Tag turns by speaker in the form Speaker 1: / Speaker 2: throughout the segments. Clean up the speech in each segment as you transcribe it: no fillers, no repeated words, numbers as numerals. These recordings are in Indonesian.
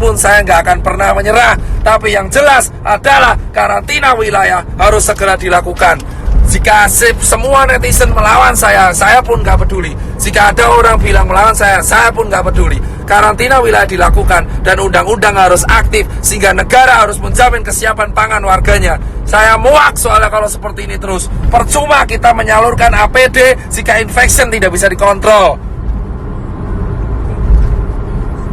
Speaker 1: sekalipun saya nggak akan pernah menyerah. Tapi yang jelas adalah karantina wilayah harus segera dilakukan. Jika semua netizen melawan saya pun nggak peduli. Jika ada orang bilang melawan saya pun nggak peduli. Karantina wilayah dilakukan dan undang-undang harus aktif sehingga negara harus menjamin kesiapan pangan warganya. Saya muak soalnya kalau seperti ini terus. Percuma kita menyalurkan APD jika infection tidak bisa dikontrol.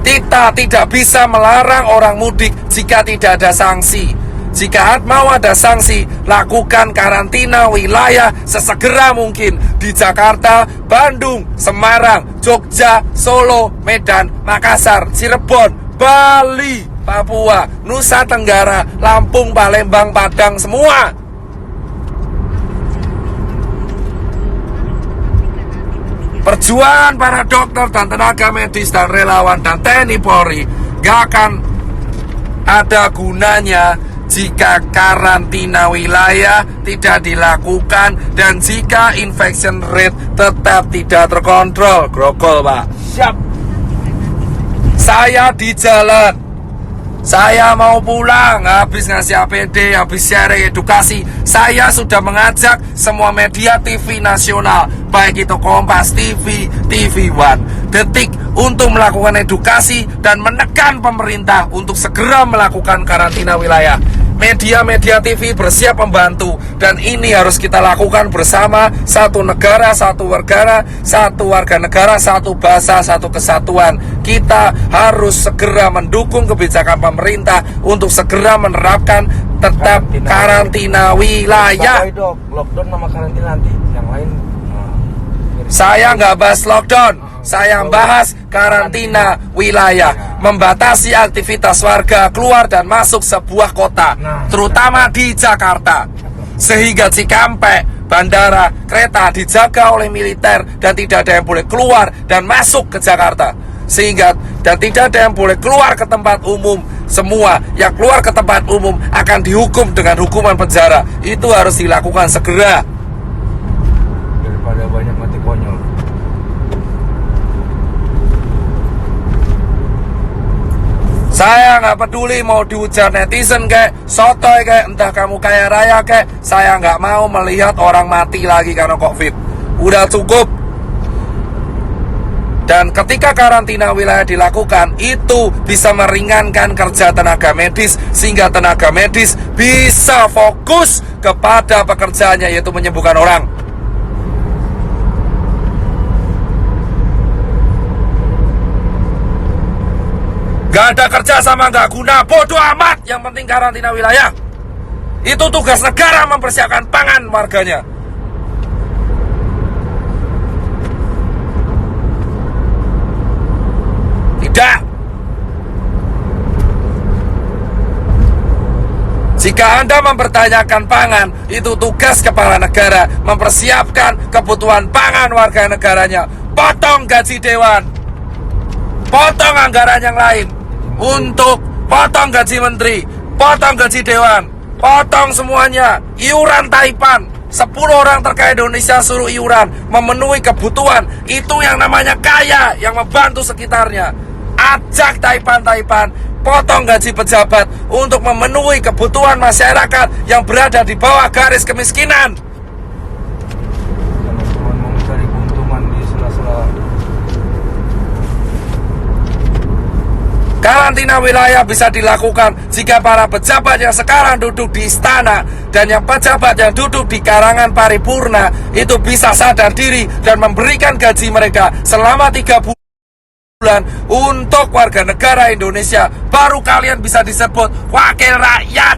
Speaker 1: Kita tidak bisa melarang orang mudik jika tidak ada sanksi. Jika mau ada sanksi, lakukan karantina wilayah sesegera mungkin di Jakarta, Bandung, Semarang, Jogja, Solo, Medan, Makassar, Cirebon, Bali, Papua, Nusa Tenggara, Lampung, Palembang, Padang, semua. Perjuangan para dokter dan tenaga medis dan relawan dan TNI Polri gak akan ada gunanya jika karantina wilayah tidak dilakukan dan jika infection rate tetap tidak terkontrol. Grogol, Pak. Siap. Saya di jalan, saya mau pulang, habis ngasih APD, habis sharing edukasi. Saya sudah mengajak semua media TV nasional, baik itu Kompas TV, TV One, Detik, untuk melakukan edukasi dan menekan pemerintah untuk segera melakukan karantina wilayah. Media-media TV bersiap membantu dan ini harus kita lakukan bersama. Satu negara, satu warga negara, satu bahasa, satu kesatuan. Kita harus segera mendukung kebijakan pemerintah untuk segera menerapkan tetap karantina wilayah.
Speaker 2: Lockdown sama karantina nanti yang lain.
Speaker 1: Saya nggak bahas lockdown, saya bahas karantina wilayah, membatasi aktivitas warga keluar dan masuk sebuah kota, terutama di Jakarta, sehingga Cikampek, bandara, kereta dijaga oleh militer dan tidak ada yang boleh keluar dan masuk ke Jakarta, sehingga dan tidak ada yang boleh keluar ke tempat umum. Semua yang keluar ke tempat umum akan dihukum dengan hukuman penjara. Itu harus dilakukan segera.
Speaker 2: Daripada banyak mati konyol.
Speaker 1: Saya nggak peduli mau dihujat netizen kayak sotoy kayak entah kamu kaya raya kayak, saya nggak mau melihat orang mati lagi karena COVID. Udah cukup. Dan ketika karantina wilayah dilakukan, itu bisa meringankan kerja tenaga medis sehingga tenaga medis bisa fokus kepada pekerjaannya, yaitu menyembuhkan orang. Gak ada kerja sama gak guna, bodoh amat. Yang penting karantina wilayah. Itu tugas negara mempersiapkan pangan warganya. Tidak. Jika Anda mempertanyakan pangan, itu tugas kepala negara mempersiapkan kebutuhan pangan warga negaranya. Potong gaji dewan, potong anggaran yang lain, untuk potong gaji menteri, potong gaji dewan, potong semuanya. Iuran Taipan, 10 orang terkaya Indonesia suruh iuran, memenuhi kebutuhan. Itu yang namanya kaya, yang membantu sekitarnya. Ajak Taipan, potong gaji pejabat untuk memenuhi kebutuhan masyarakat yang berada di bawah garis kemiskinan.
Speaker 2: Teman-teman mau mencari keuntungan di sela-sela.
Speaker 1: Karantina wilayah bisa dilakukan jika para pejabat yang sekarang duduk di istana dan yang pejabat yang duduk di karangan paripurna itu bisa sadar diri dan memberikan gaji mereka selama 3 bulan untuk warga negara Indonesia. Baru kalian bisa disebut wakil rakyat.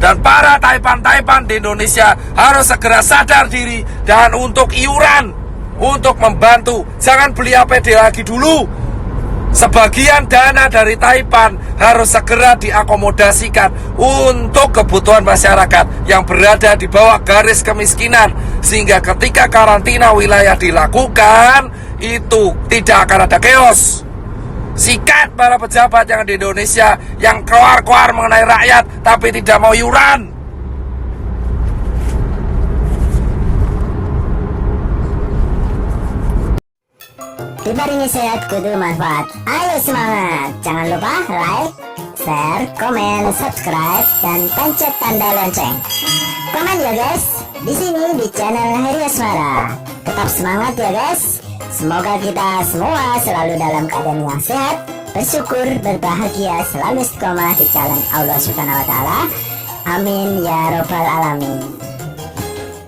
Speaker 1: Dan para Taipan di Indonesia harus segera sadar diri dan untuk iuran, untuk membantu. Jangan beli APD lagi dulu. Sebagian dana dari Taipan harus segera diakomodasikan untuk kebutuhan masyarakat yang berada di bawah garis kemiskinan, sehingga ketika karantina wilayah dilakukan, itu tidak akan ada chaos. Sikat para pejabat yang di Indonesia yang keluar-keluar mengenai rakyat tapi tidak mau iuran.
Speaker 3: Dibarengi sehat kudu manfaat. Ayo semangat. Jangan lupa like, share, komen, subscribe, dan pencet tanda lonceng. Komen ya guys. Di sini di channel Heri Asmara. Tetap semangat ya guys. Semoga kita semua selalu dalam keadaan yang sehat, bersyukur, berbahagia, selalu istiqomah di jalan Allah Subhanahu wa taala. Amin ya robbal alamin.